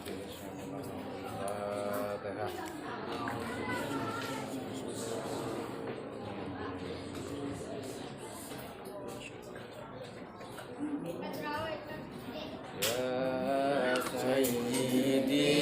Ya Sayyidi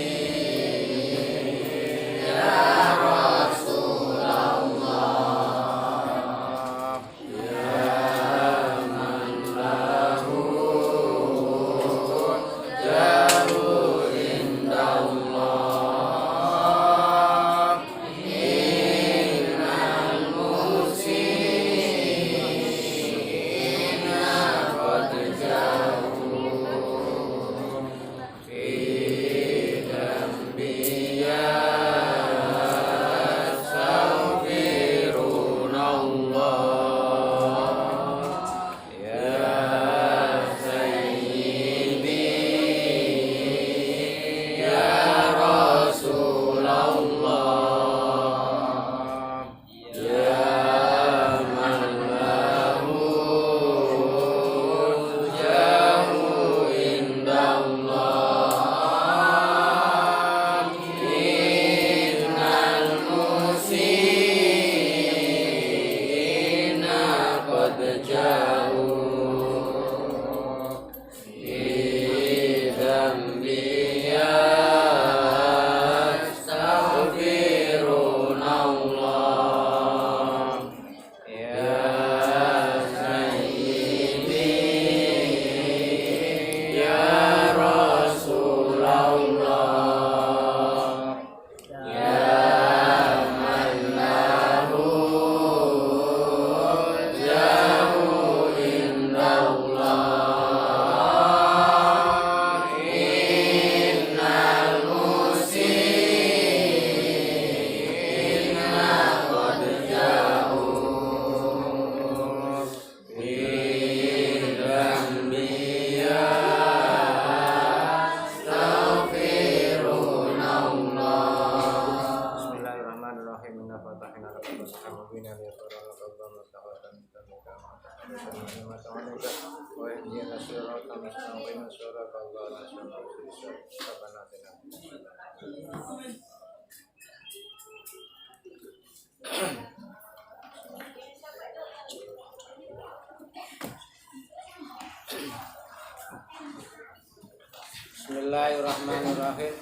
Bismillahirrahmanirrahim.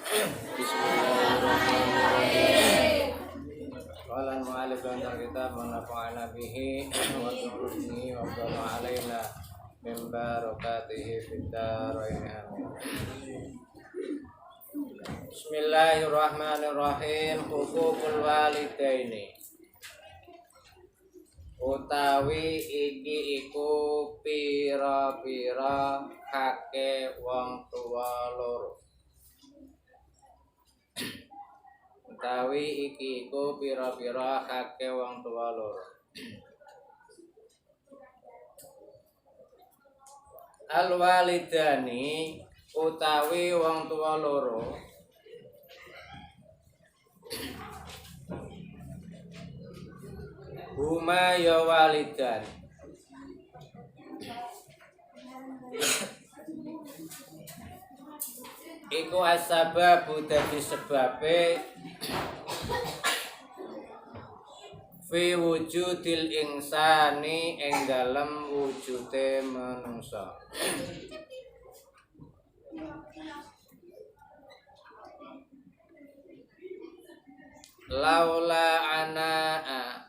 Bismillahirrahmanirrahim. Qala al-mu'allif antar kitab wa nafa'ana bihi wa dzurrihi wa qala alaina min barakatihi fid dharain amin. Bismillahirrahmanirrahim. Hukukul walidaini. Utawi iki iku pira-pira hake wong tuwa loro. Utawi iki iku pira-pira hake wong tuwa loro. Al walidani utawi wong tuwa loro huma ya walidan iku asbabu dadi sebabe fi wujudil insani ing dalem wujude manungsa. Laula anaa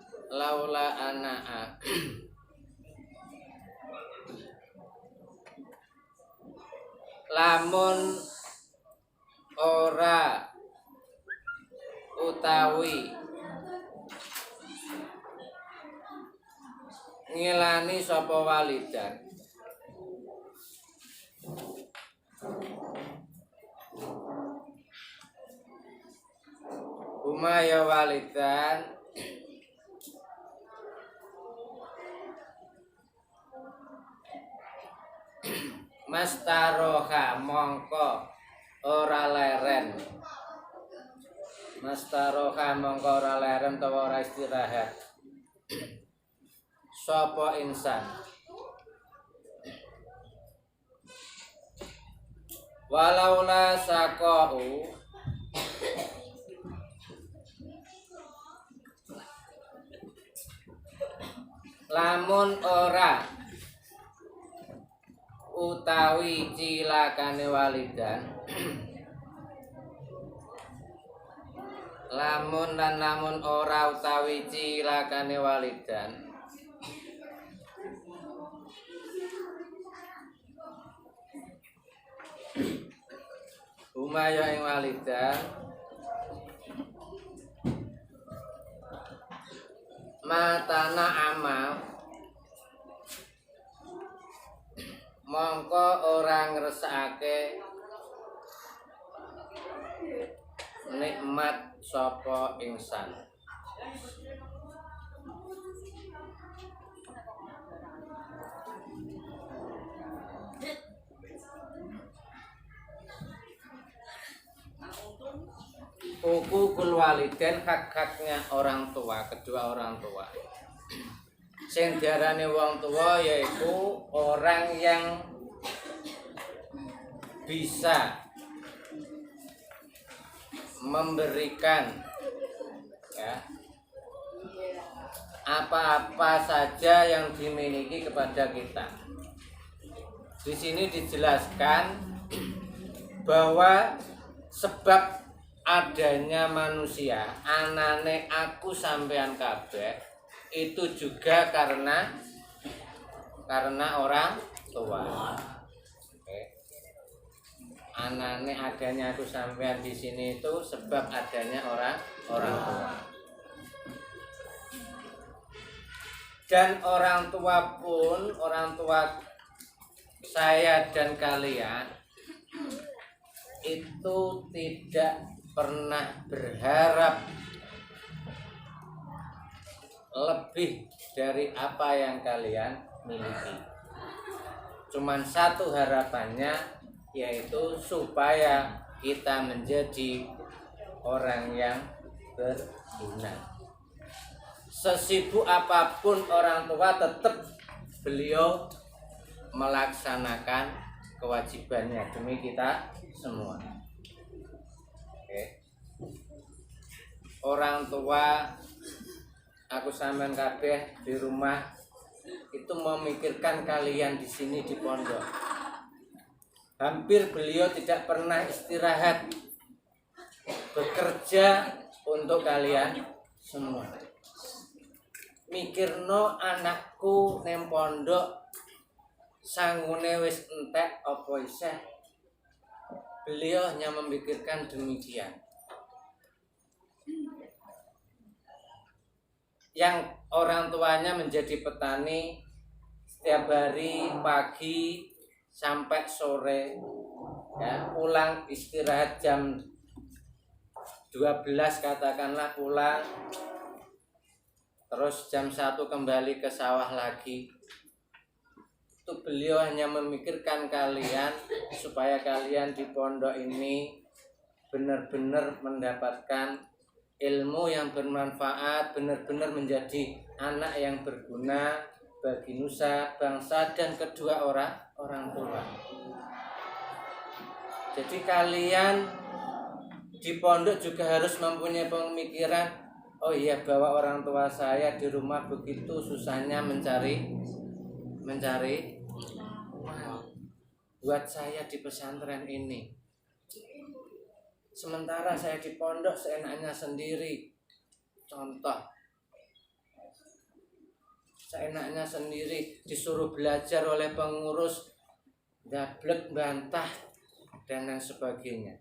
lamun ora utawi ngilani sapa walidan umaya walidan mastaroha mongko ora leren. Mastaroha mongko ora leren utawa ora istirahat. Sapa insan walaula saqau lamun ora utawi cilakane walidan lamun ora utawi cilakane walidan umaya ing walidan matana amal mongko ora ngresakake nikmat sapa insan hukukul walidain hak-haknya orang tua, kedua orang tua. Sing diarani wong tua yaitu orang yang bisa memberikan ya apa-apa saja yang dimiliki kepada kita. Di sini dijelaskan bahwa sebab adanya manusia, anane aku sampean kabeh itu juga karena orang tua. Oke. Anane adanya aku sampean di sini itu sebab adanya orang tua. Dan orang tua pun, orang tua saya dan kalian itu tidak pernah berharap lebih dari apa yang kalian miliki. Cuman satu harapannya yaitu supaya kita menjadi orang yang berguna. Sesibuk apapun orang tua tetap beliau melaksanakan kewajibannya demi kita semua. Oke. Orang tua aku sampean kabeh di rumah itu memikirkan kalian di sini di pondok. Hampir beliau tidak pernah istirahat bekerja untuk kalian semua. Mikirno anakku neng pondok sangune wis entek apa isih. Beliau hanya memikirkan demikian. Yang orang tuanya menjadi petani setiap hari pagi sampai sore ya, pulang istirahat jam 12 katakanlah pulang, terus jam 1 kembali ke sawah lagi. Itu beliau hanya memikirkan kalian supaya kalian di pondok ini benar-benar mendapatkan ilmu yang bermanfaat, benar-benar menjadi anak yang berguna bagi nusa, bangsa dan kedua orang tua. Jadi kalian di pondok juga harus mempunyai pemikiran, oh iya bahwa orang tua saya di rumah begitu susahnya mencari buat saya di pesantren ini. Sementara saya di pondok seenaknya sendiri. Contoh, seenaknya sendiri disuruh belajar oleh pengurus, dablek, bantah dan lain sebagainya.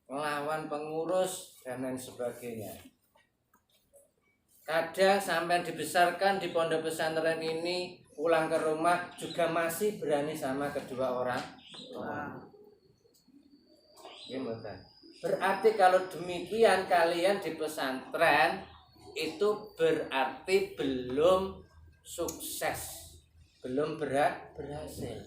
Melawan pengurus dan lain sebagainya. Kadang sampai dibesarkan di pondok pesantren ini, pulang ke rumah juga masih berani sama kedua orang tua. Berarti kalau demikian kalian di pesantren itu berarti belum sukses, belum berhasil.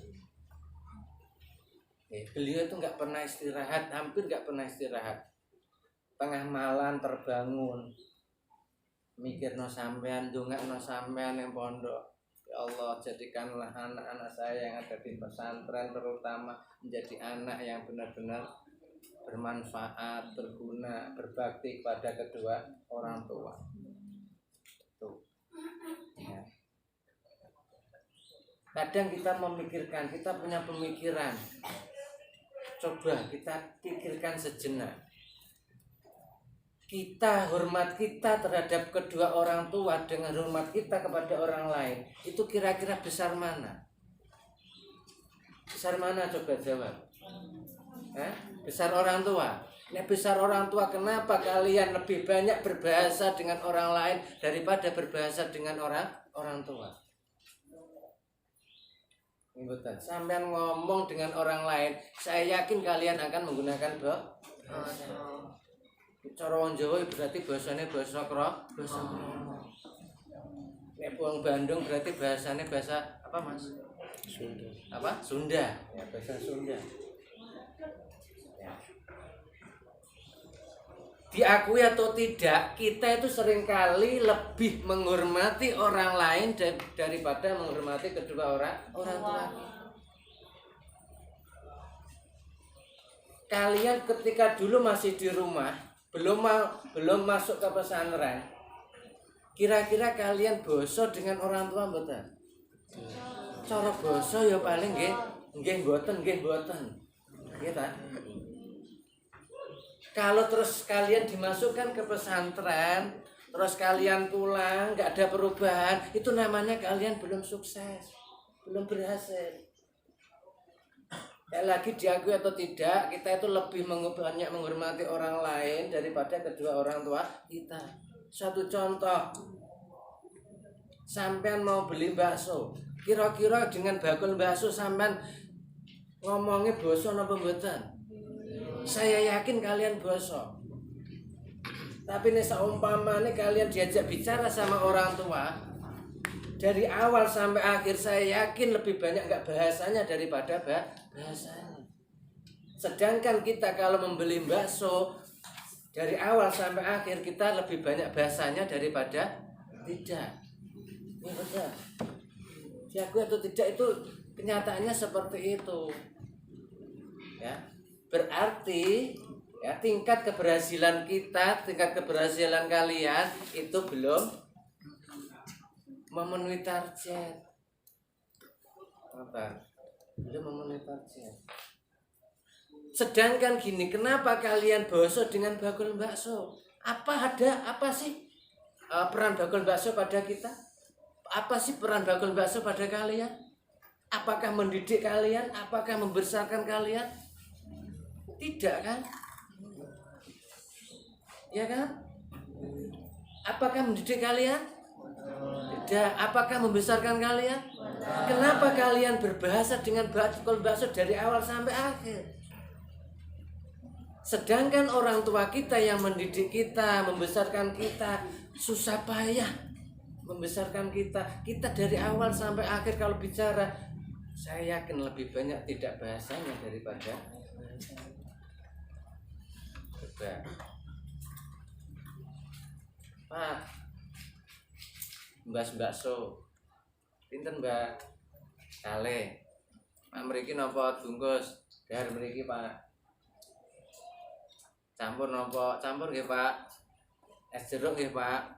Beliau itu nggak pernah istirahat, hampir nggak pernah istirahat. Tengah malam terbangun, mikir no sampean, dongak no sampean yang pondok. Ya Allah, jadikanlah anak-anak saya yang ada di pesantren terutama menjadi anak yang benar-benar bermanfaat, berguna, berbakti kepada kedua orang tua. Tuh. Ya. Kadang kita memikirkan, kita punya pemikiran. Coba kita pikirkan sejenak. Kita hormat kita terhadap kedua orang tua dengan hormat kita kepada orang lain, itu kira-kira besar mana? Besar mana coba jawab? Besar orang tua. Ini besar orang tua, kenapa kalian lebih banyak berbahasa dengan orang lain daripada berbahasa dengan orang tua? Betul. Sampai ngomong dengan orang lain, saya yakin kalian akan menggunakan bahasa. Cara wong Jawa berarti bahasane bahasa krono. Nek wong Bandung berarti bahasane bahasa apa, Mas? Sunda. Apa? Sunda. Ya, bahasa Sunda. Ya. Diakui atau tidak, kita itu seringkali lebih menghormati orang lain daripada menghormati kedua orang tua. Kalian ketika dulu masih di rumah, belum masuk ke pesantren, kira-kira kalian boso dengan orang tua mboten? Cara boso ya paling nggih mboten. Nggih ta? Kalau terus kalian dimasukkan ke pesantren, terus kalian pulang nggak ada perubahan, itu namanya kalian belum sukses, belum berhasil. Ya, lagi diakui atau tidak, kita itu lebih banyak menghormati orang lain daripada kedua orang tua kita. Satu contoh, sampean mau beli bakso, kira-kira dengan bakul bakso sampean ngomongnya boso napa mboten? Saya yakin kalian boso. Tapi nih seumpamane kalian diajak bicara sama orang tua, dari awal sampai akhir saya yakin lebih banyak enggak bahasanya daripada bahasanya. Sedangkan kita kalau membeli bakso, dari awal sampai akhir kita lebih banyak bahasanya daripada tidak. Ini betul. Diakui atau tidak itu kenyataannya seperti itu. Ya. Berarti ya tingkat keberhasilan kita, tingkat keberhasilan kalian itu belum memenuhi target. Belum memenuhi target. Sedangkan gini, kenapa kalian boso dengan bakul bakso? Apa sih peran bakul bakso pada kita? Apa sih peran bakul bakso pada kalian? Apakah mendidik kalian? Apakah membesarkan kalian? Tidak kan? Ya kan? Apakah mendidik kalian? Tidak. Apakah membesarkan kalian? Kenapa kalian berbahasa dengan bakul bakso dari awal sampai akhir? Sedangkan orang tua kita yang mendidik kita, membesarkan kita, susah payah membesarkan kita. Kita dari awal sampai akhir kalau bicara, saya yakin lebih banyak tidak bahasanya daripada coba. Pak, mbak bakso, pinten mbak? Kale, Pak mriki napa bungkus? Dar mriki Pak. Campur nopo? Campur nggih Pak. Es jeruk nggih Pak.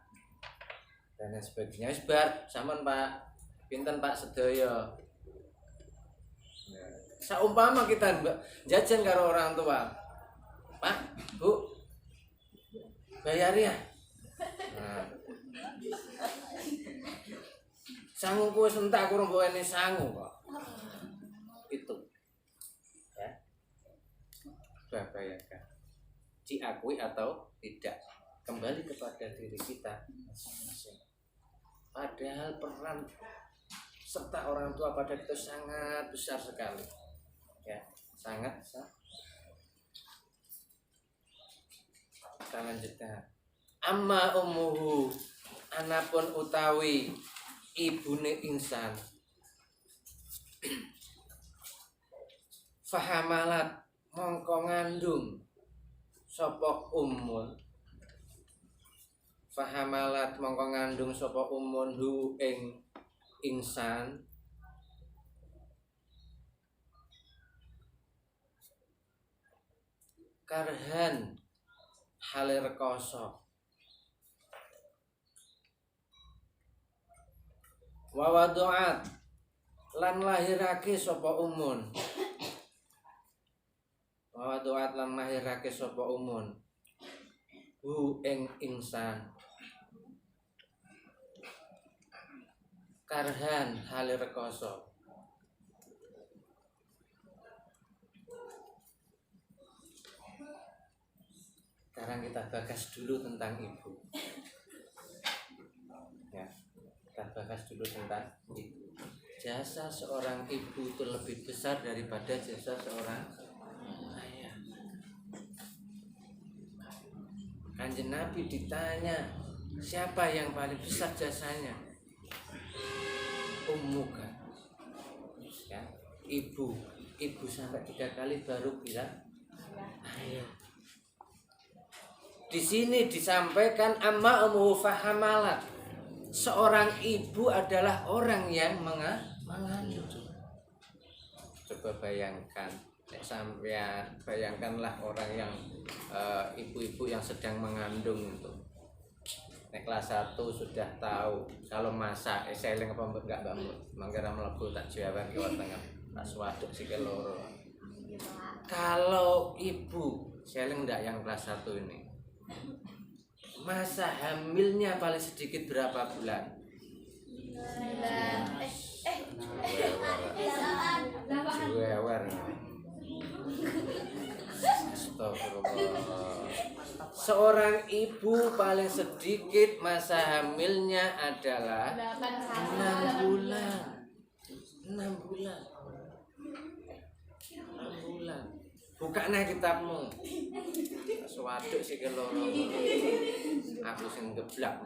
Dan sebagainya. Wis bar, sampun Pak. Pinten Pak sedaya? Saumpama kita jajan karo orang tua. Pak, Bu. Bayar ya. Nah. Sangu kowe sentak kurang bawene sangu kok. Itu. Ya. Bayarkan. Diakui atau tidak, kembali kepada diri kita masing-masing. Padahal peran serta orang tua pada kita sangat besar sekali, ya, sangat besar. Kita lanjutkan. Amma ummuhu, anapun utawi ibune insan, fahamalat mongko ngandung sapa ummun, fahamalat mongko ngandung sapa ummun hu ing insan karhan hale rekoso wa wadu'at lan lahirake sapa umun wa wadu'at lan lahirake sapa umun hu ing insan karhan hale rekoso. Sekarang kita bahas dulu tentang ibu. Ya, kita bahas dulu tentang ibu. Jasa seorang ibu itu lebih besar daripada jasa seorang ayah. Kanjeng Nabi ditanya, siapa yang paling besar jasanya? Ummuka. Ya, ibu sampai 3 kali baru bilang ayah. Di sini disampaikan amma ummu fahamalat. Seorang ibu adalah orang yang mengandung. Coba bayangkan, sampean bayangkanlah orang yang ibu-ibu yang sedang mengandung itu. Nek kelas 1 sudah tahu kalau masak eseleng apa enggak bangun. Mangkira mlebu tak jawab ke tengah. Tak suwaduk sikil loro. Kalau ibu seleng enggak yang kelas 1 ini? Masa hamilnya paling sedikit berapa bulan? 9. Jewer. Astagfirullah. Seorang ibu paling sedikit masa hamilnya adalah 6 bulan. 6 bulan. Bukanya kitabmu. Suwaduk sih keloro. Aku sing geblak.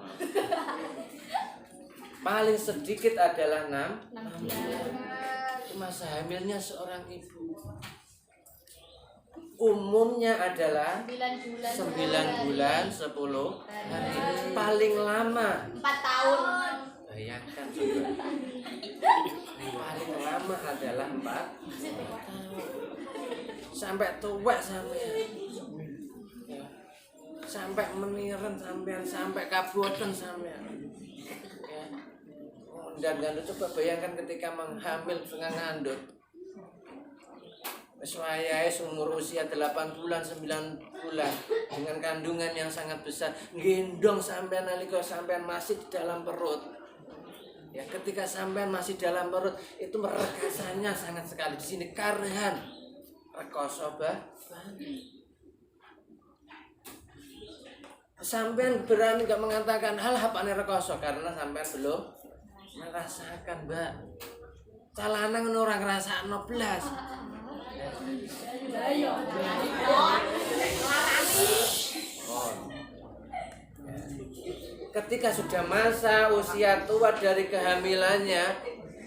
Paling sedikit adalah 6 bulan. Masa hamilnya seorang ibu. Umumnya adalah 9 bulan 10 hari. Paling lama 4 tahun. Bayangkan coba. Paling lama adalah 4 tahun. Sampai tua sampai ya. Sampai meniren sampean, sampai kaboten sampean. Ya. Dan coba bayangkan ketika menghamil dengan ngandut. Wayahe umur usia 8 bulan 9 bulan dengan kandungan yang sangat besar, gendong sampean nalika sampean masih di dalam perut. Ya, ketika sampean masih dalam perut itu merekasannya sangat sekali. Di sini karhan rekoso sampean berani gak mengatakan hal apane rekoso karena sampean belum merasakan, Mbak. Calanang orang ngrasakno blas. Ketika sudah masa usia tua dari kehamilannya,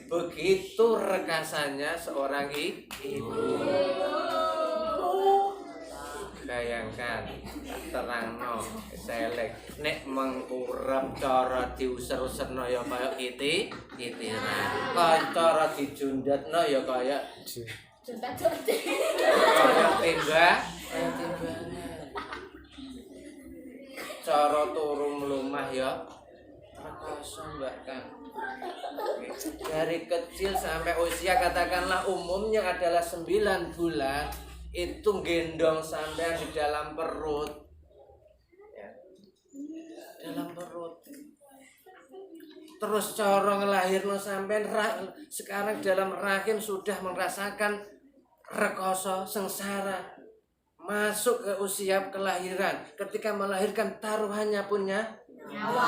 begitu rekasannya seorang ibu. Bayangkan, terangno selek nek mengurep cara diuser-userno ya kaya kitiran. Cara dijundetno ya kaya timbangan. Cara turu mlumah ya rekoso Mbak Kang. Dari kecil sampai usia katakanlah umumnya adalah 9 bulan itu gendong sampean di dalam perut. Ya. Dalam perut. Terus cara ngelahirno sampean sekarang dalam rahim sudah merasakan rekoso sengsara. Masuk ke usia kelahiran, ketika melahirkan taruhannya punya nyawa.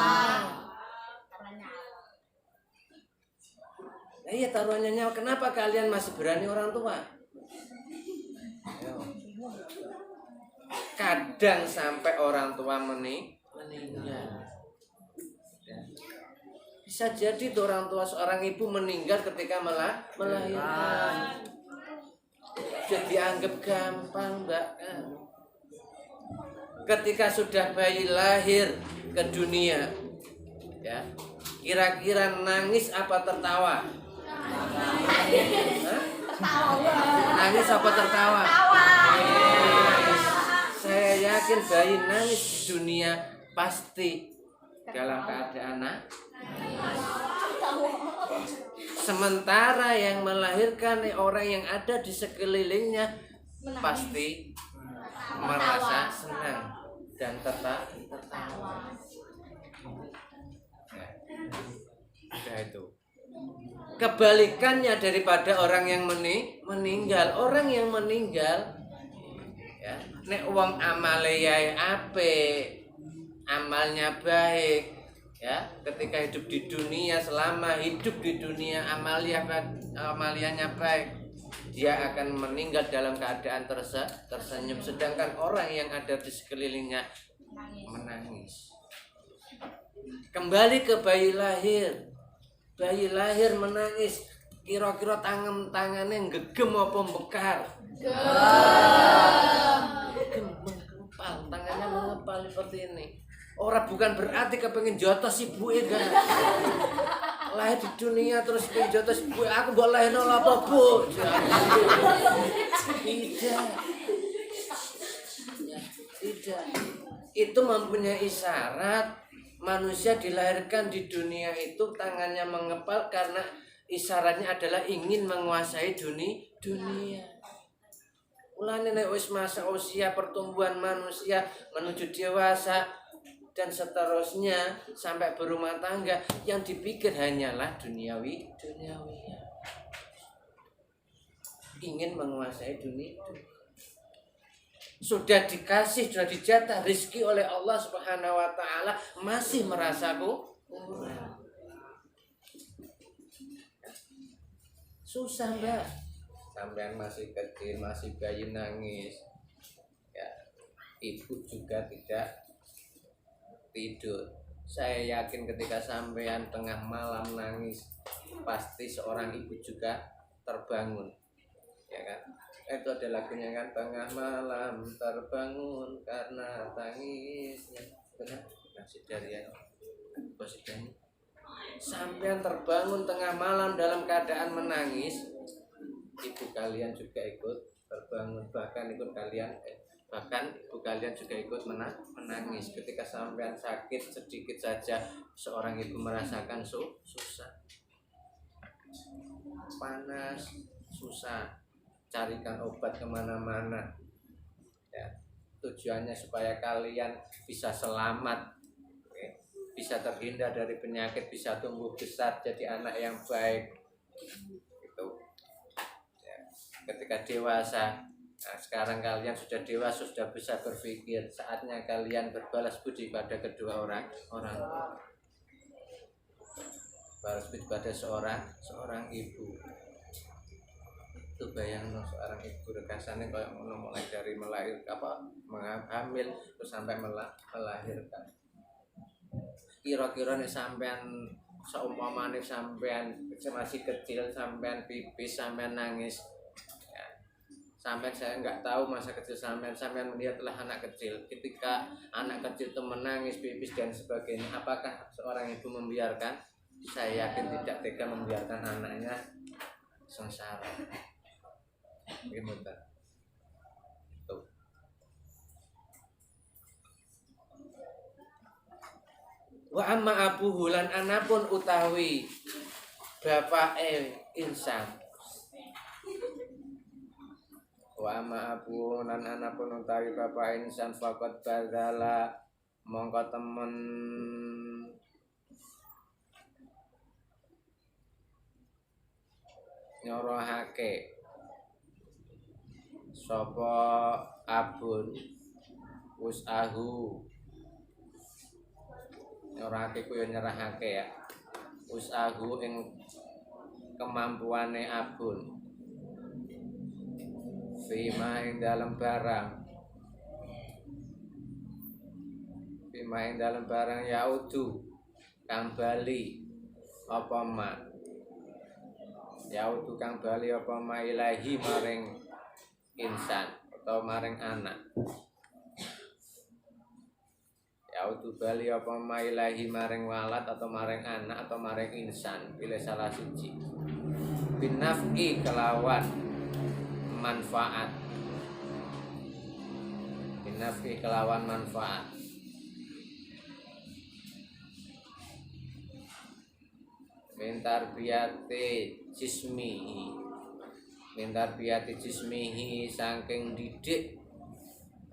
Nah, iya taruhannya nyawa. Kenapa kalian masih berani orang tua? Kadang sampai orang tua meninggal. Bisa jadi tuh orang tua seorang ibu meninggal ketika melahirkan. Jadi dianggap gampang, Mbak. Ketika sudah bayi lahir ke dunia, ya, Kira-kira nangis apa tertawa? Nangis apa tertawa? Nangis. Saya yakin bayi nangis di dunia pasti dalam keadaan sementara yang melahirkan orang yang ada di sekelilingnya pasti merasa senang dan tertawa. Nah, itu kebalikannya daripada orang yang meninggal. Orang yang meninggal ya, nek wong amale yae apik, amalnya baik, ya, ketika hidup di dunia, selama hidup di dunia amaliannya baik, dia akan meninggal dalam keadaan tersenyum. Sedangkan orang yang ada di sekelilingnya menangis. Kembali ke bayi lahir. Bayi lahir menangis. Kira-kira tangannya gegem apa bekar? Gegem, mengepal, tangannya mengepal seperti ini. Orang bukan berarti kepengen jotos ibuke kan. Lahir di dunia terus pengen jotos ibuke, aku mbok lahirno apa, Bu? Tidak. Itu mempunyai isyarat. Manusia dilahirkan di dunia itu tangannya mengepal karena isyaratnya adalah ingin menguasai dunia. Mulane nek wis masa usia pertumbuhan manusia menuju dewasa dan seterusnya sampai berumah tangga, yang dipikir hanyalah duniawi. Ingin menguasai dunia. Sudah dikasih, sudah dijatah rezeki oleh Allah Subhanahu wa taala, masih merasa kurang. Susah, Mbak. Sampean masih kecil, masih bayi nangis. Ya, ibu juga tidak tidur. Saya yakin ketika sampean tengah malam nangis, pasti seorang ibu juga terbangun. Ya kan? Itu ada lagunya kan, tengah malam terbangun karena tangisnya. Benar? Masih dari posisinya. Sampean terbangun tengah malam dalam keadaan menangis, ibu kalian juga ikut terbangun, bahkan ibu kalian juga ikut menangis. Ketika sampean sakit sedikit saja, seorang ibu merasakan susah, panas, susah, carikan obat kemana-mana, ya, tujuannya supaya kalian bisa selamat, ya, bisa terhindar dari penyakit, bisa tumbuh besar jadi anak yang baik. Itu, ya. Ketika dewasa, nah sekarang kalian sudah dewasa, sudah bisa berpikir, saatnya kalian berbalas budi pada kedua orang tua. Balas budi pada seorang ibu. Itu bayangno seorang ibu rekasane kayak ngono, mulai dari hamil terus sampai melahirkan. Kira-kira nih sampean seumpamane sampean masih kecil, sampean pipis, sampean nangis, ya, sampean saya nggak tahu masa kecil sampean melihatlah anak kecil. Ketika anak kecil itu menangis, pipis dan sebagainya, apakah seorang ibu membiarkan? Saya yakin tidak tega membiarkan anaknya sengsara. Gimana? Tuh. Wa amma abuhu lan anapun utawi bapake insan. Wa amma abuhu lan anapun utawi bapake insan faqad badala mongko temen nyorohake sapa abun usahu, nyorohake ku yo nyerahake ya, usahu ing kemampuane abun fima ing dalam barang yaudu kang bali apa ma yaudu kang bali apa ma ilahi maring insan atau maring anak. Yaudu bali apa mailahi maring walad atau maring anak atau maring insan, pilih salah siji. Binaf'i kelawan manfaat. Binaf'i kelawan manfaat. Mintar biyate jismihi. Mintar biyate jismihi saking didik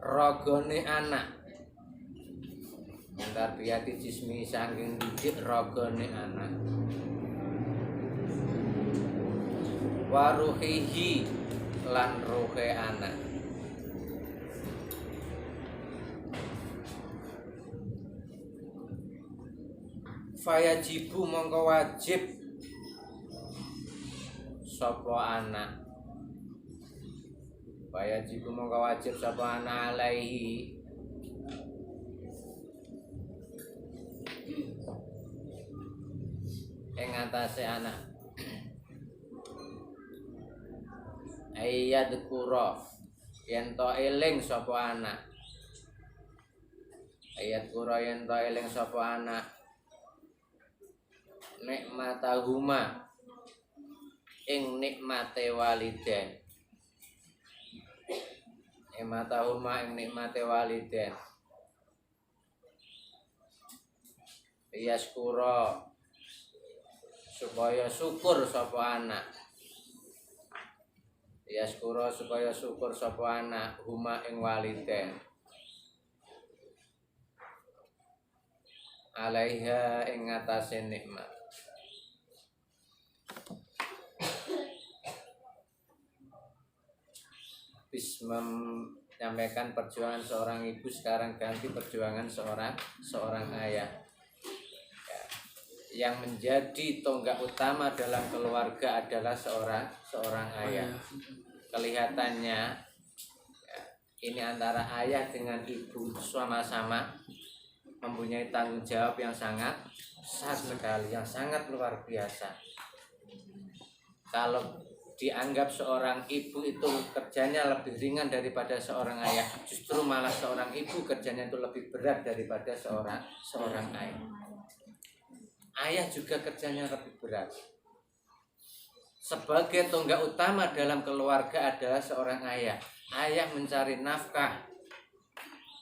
ragane anak. Mintar biyate jismihi saking didik ragane anak. Waruhihi lan ruhe anak. Fayajibu mongko wajib sapa anak. Fayajibu mongko wajib sapa anak alaihi ing atase anak. Ayat kura yen to eling sapa anak. Ayat kura yen to eling sapa anak. Nikmatahuma ing nikmate waliden. Nikmatahuma ing nikmate waliden. Yaskura supaya syukur sapa anak. Yaskura supaya syukur sapa anak huma ing waliden. Alaiha ing atase nikmat. Bis menyampaikan perjuangan seorang ibu, sekarang ganti perjuangan seorang ayah. Ya. Yang menjadi tonggak utama dalam keluarga adalah seorang ayah. Kelihatannya ya, ini antara ayah dengan ibu sama-sama mempunyai tanggung jawab yang sangat besar sekali, yang sangat luar biasa. Kalau dianggap seorang ibu itu kerjanya lebih ringan daripada seorang ayah, justru malah seorang ibu kerjanya itu lebih berat daripada seorang ayah. Ayah juga kerjanya lebih berat. Sebagai tonggak utama dalam keluarga adalah seorang ayah. Ayah mencari nafkah,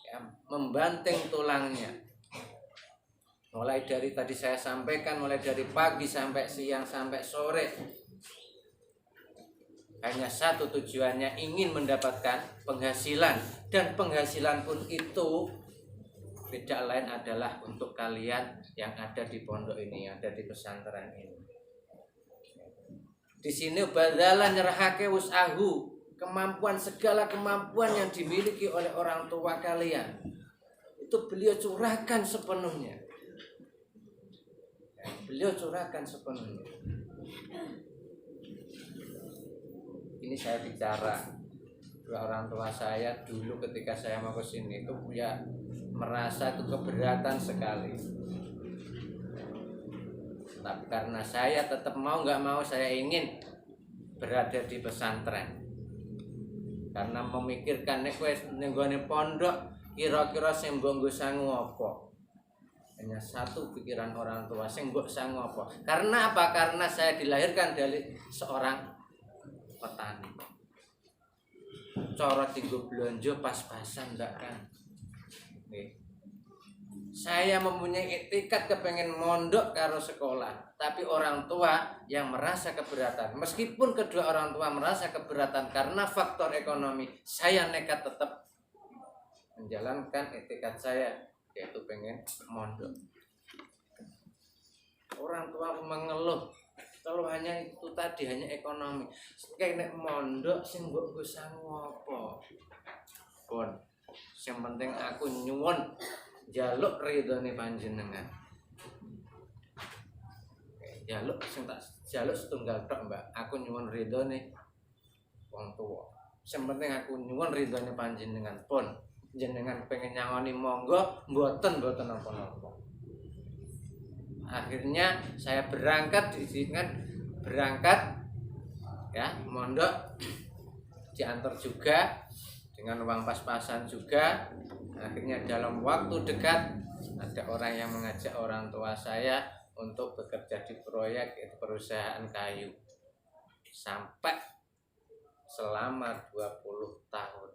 ya, membanting tulangnya. Mulai dari tadi saya sampaikan, mulai dari pagi sampai siang sampai sore. Hanya satu tujuannya, ingin mendapatkan penghasilan. Dan penghasilan pun itu tidak lain adalah untuk kalian yang ada di pondok ini, yang ada di pesantren ini. Di sini badalah nyerahake usahu, kemampuan, segala kemampuan yang dimiliki oleh orang tua kalian. Itu beliau curahkan sepenuhnya. Beliau curahkan sepenuhnya. Ini saya bicara dua orang tua saya dulu ketika saya mau ke sini itu ya merasa itu keberatan sekali. Tapi karena saya tetap mau nggak mau, saya ingin berada di pesantren. Karena memikirkan nek wis ning gone pondok kira-kira sing mbok nggo sangu apa. Hanya satu pikiran orang tua, sing mbok sangu apa. Karena apa? Karena saya dilahirkan dari seorang petani. Cara tinggo blonjo pas-pasan ndak kan. Nggih. Saya mempunyai etikat kepengen mondok karo sekolah, tapi orang tua yang merasa keberatan. Meskipun kedua orang tua merasa keberatan karena faktor ekonomi, saya nekat tetap menjalankan etikat saya, yaitu pengen mondok. Orang tua mengeluh kalau hanya itu tadi, hanya ekonomi. Kayak nek mondok sing mbok nggo sangu apa? Pun, yang penting aku nyuwun jaluk ridhone panjenengan. Jaluk sing tak jaluk setunggal tok, Mbak. Aku nyuwun ridhone wong tuwa. Sing penting aku nyuwun ridhone panjenengan. Pun jenengan pengen nyangoni monggo, mboten apa-apa. Akhirnya saya berangkat ya, mondok diantar juga dengan uang pas-pasan juga. Akhirnya dalam waktu dekat Ada orang yang mengajak orang tua saya untuk bekerja di proyek itu perusahaan kayu sampai selama 20 tahun.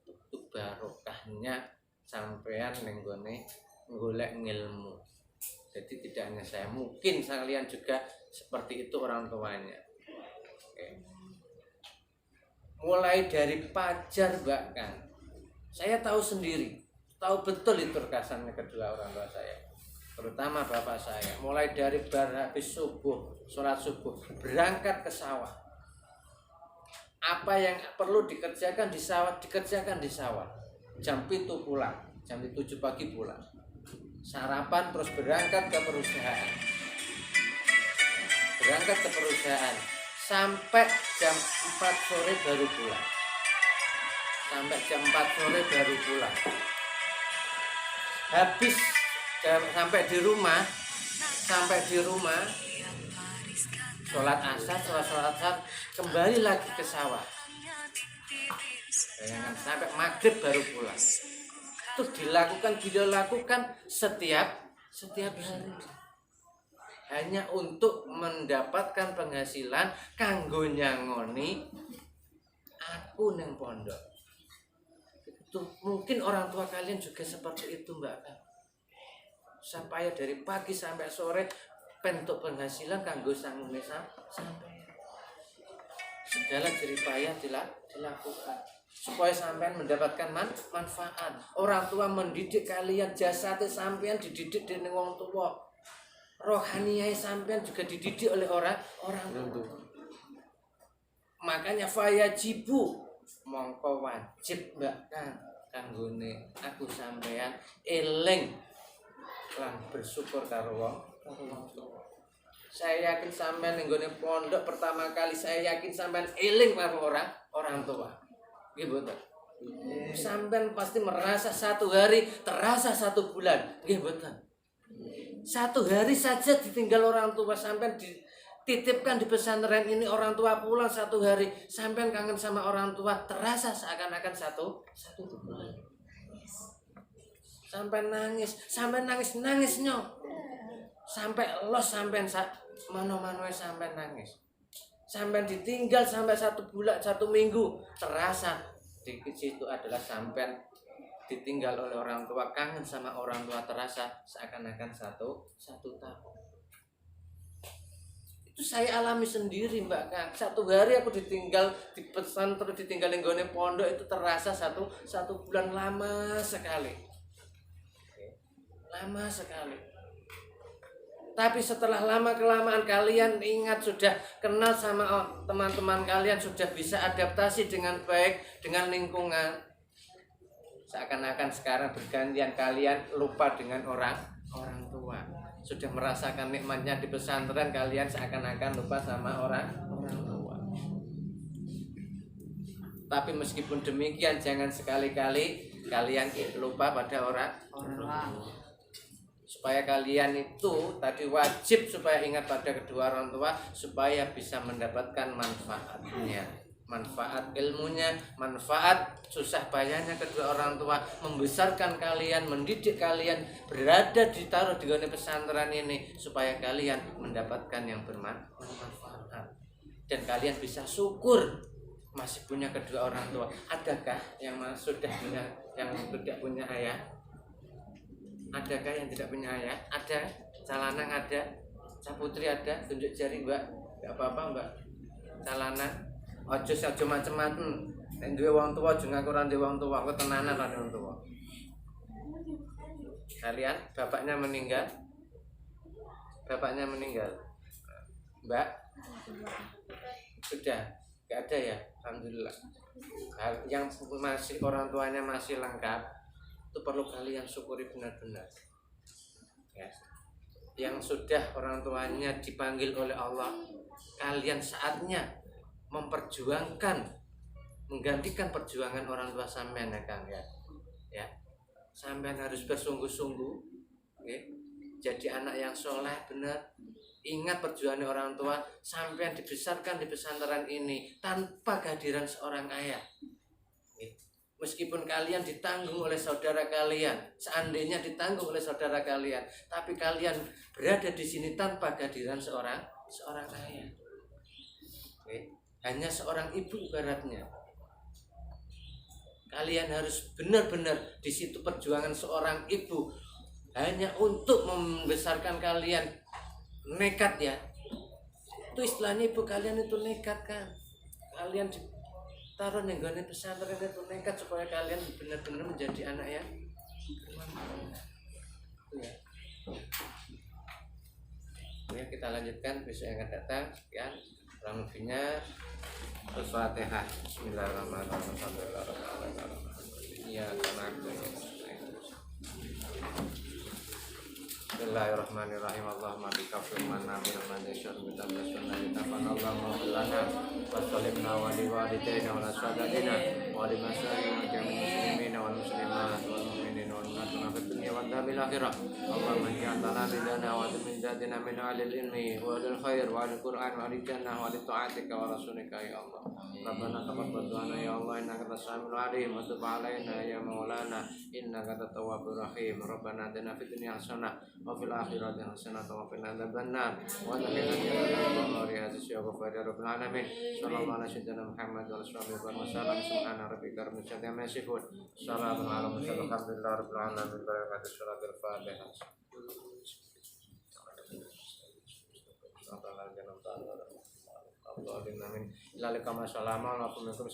Itu barokahnya sampean nenggone golek ilmu. Jadi tidak hanya saya, mungkin kalian juga seperti itu orang tuanya. Oke. Mulai dari pajar bahkan saya tahu sendiri, tahu betul itu rekasannya kedua orang tua saya, terutama bapak saya. Mulai dari habis subuh, sholat subuh, berangkat ke sawah. Apa yang perlu dikerjakan di sawah, dikerjakan di sawah. Jam 7 pulang, jam 7 pagi pulang. Sarapan terus berangkat ke perusahaan. Berangkat ke perusahaan sampai jam 4 sore baru pulang. Sampai jam 4 sore baru pulang. Habis sampai di rumah sholat asar kembali lagi ke sawah. Jangan sampai maghrib baru pulang. Itu dilakukan setiap hari. Hanya untuk mendapatkan penghasilan kanggo nyangoni aku neng pondok. Itu mungkin orang tua kalian juga seperti itu, Mbak. Supaya dari pagi sampai sore bentuk penghasilan kanggo sangune sampai segala jeripayah dilakukan supaya sampean mendapatkan manfaat. Orang tua mendidik kalian, jasate sampean dididik dening wong tua. Rohaniyah sampean juga dididik oleh orang tua. Makanya fayajibu mongko wajib Mbak kanggone aku sampean eling lan bersyukur karo wong tua. Saya yakin sampean ning gone pondok pertama kali, saya yakin sampean eling karo orang tua. Nggih mboten? Sampean pasti merasa satu hari terasa satu bulan. Nggih mboten? Satu hari saja ditinggal orang tua, sampean dititipkan di pesantren ini, orang tua pulang satu hari, sampean kangen sama orang tua, terasa seakan-akan satu bulan. Sampai nangisnya. Sampai los sampean mano-manoe sampean nangis. Sampai ditinggal sampai satu bulan, satu minggu, terasa di situ adalah sampai ditinggal oleh orang tua, kangen sama orang tua, terasa seakan-akan satu tahun. Itu saya alami sendiri Mbak Kang. Satu hari aku ditinggal di pesantren, ditinggal nggone pondok, itu terasa satu bulan, lama sekali. Tapi setelah lama-kelamaan kalian ingat, sudah kenal sama teman-teman kalian, sudah bisa adaptasi dengan baik dengan lingkungan, seakan-akan sekarang bergantian kalian lupa dengan orang tua. Sudah merasakan nikmatnya di pesantren, kalian seakan-akan lupa sama orang tua. Tapi meskipun demikian, jangan sekali-kali kalian lupa pada orang tua. Supaya kalian itu tadi wajib supaya ingat pada kedua orang tua, supaya bisa mendapatkan manfaatnya, manfaat ilmunya, manfaat susah payahnya kedua orang tua membesarkan kalian, mendidik kalian, ditaruh di gone pesantren ini, supaya kalian mendapatkan yang bermanfaat dan kalian bisa syukur masih punya kedua orang tua. Adakah yang sudah punya, yang tidak punya ayah? Adakah yang tidak punya ayah? Ada. Calanang ada. Saputri ada. Tunjuk jari Mbak. Gak apa-apa Mbak. Calanang. Ojo macem-macem. Nek duwe wong tuwa aja ngaku ora duwe wong tuwa. Kok tenanan ora wong tuwa. Kalian bapaknya meninggal. Mbak. Sudah. Gak ada ya. Alhamdulillah. Yang masih orang tuanya masih lengkap, itu perlu kalian syukuri benar-benar ya. Yang sudah orang tuanya dipanggil oleh Allah, kalian saatnya memperjuangkan, menggantikan perjuangan orang tua sampean ya Kang ya. Sampean harus bersungguh-sungguh ya. Jadi anak yang soleh benar. Ingat perjuangan orang tua, sampean dibesarkan di pesantren ini tanpa kehadiran seorang ayah. Meskipun kalian ditanggung oleh saudara kalian, seandainya ditanggung oleh saudara kalian, tapi kalian berada di sini tanpa kehadiran seorang ayah. Oke. Hanya seorang ibu ibaratnya. Kalian harus benar-benar di situ perjuangan seorang ibu hanya untuk membesarkan kalian, nekat ya. Itu istilahnya ibu kalian itu nekat kan. Kalian ditaruh nih gone pesantren itu nekat supaya kalian benar-benar menjadi anak yang ya. Ya, kita lanjutkan besok yang akan datang. Sekian. Kurang lebihnya Al-Fatihah. Bismillahirrahmanirrahim. Ya, Bismillahirrahmanirrahim. Allahumma bika firmanna birahman yashar bitam rasulna bitafan Allahumma lana wa salimna wa liwalidayna wa nasadadina wa limasari wa jami'il muslimina wal muslimat wal mu'minin wal mu'minat fid dunya wal akhirah. Allahumma ja'alna bidana wa min dadina min alil ilmi wa lil khair wa lil qur'an wa lil jannah wa li ta'atika wa rasulika ya Allah. Rabbana taqabbal du'ana ya Allah innaka antas samiul alim wa tub 'alaina ya maulana innaka antat tawwabur rahim. Rabbana atina fid dunya hasanah wa fil akhirati hasanah wa qina adzabannar wa qina adzabannar ya rabbil alamin. Sallallahu alaihi wasallam Muhammad wa alihi wa sallam. Subhana rabbika rabbil izzati amma yasifun. Salamun ala mursalin alhamdulillahi rabbil alamin. Barakatuh suratul Fatihah.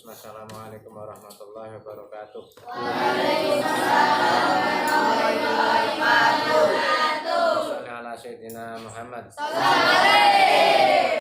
Assalamualaikum warahmatullahi wabarakatuh. Waalaikumsalam warahmatullahi wabarakatuh. Sayyidina Muhammad.